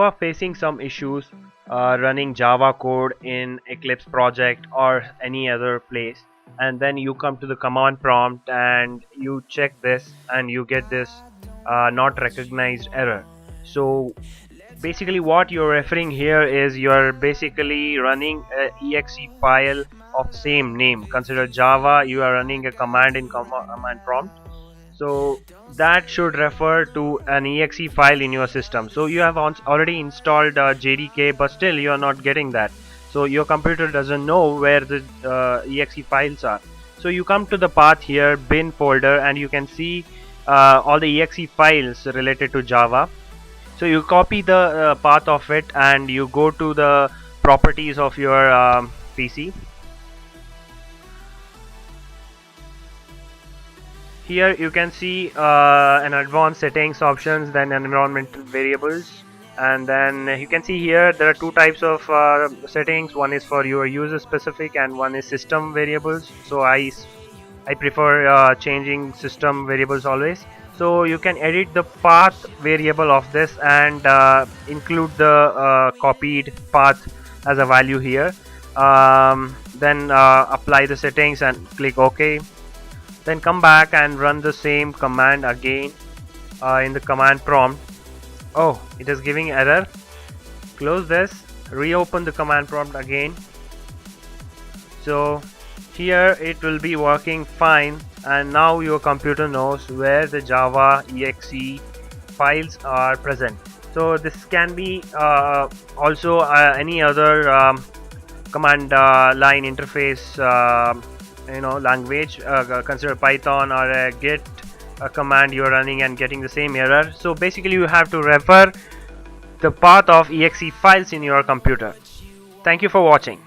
are facing some issues running Java code in Eclipse project or any other place, and then you come to the command prompt and you check this and you get this not recognized error. So basically what you're referring here is you're basically running a exe file of same name. Consider Java, you are running a command in command prompt, so that should refer to an exe file in your system. So you have already installed JDK, but still you are not getting that, so your computer doesn't know where the exe files are. So you come to the path here, bin folder, and you can see all the exe files related to Java. So you copy the path of it and you go to the properties of your PC. Here you can see an advanced settings options, then environmental variables, and then you can see here there are two types of settings. One is for your user specific and one is system variables. So I prefer changing system variables always. So you can edit the path variable of this and include the copied path as a value here. Then apply the settings and click OK. Then come back and run the same command again in the command prompt. Oh, it is giving error. Close this, reopen the command prompt again. So here it will be working fine, and now your computer knows where the Java exe files are present. So this can be also any other command line interface language. Consider Python or a Git command you're running and getting the same error. So basically you have to refer the path of exe files in your computer. Thank you for watching.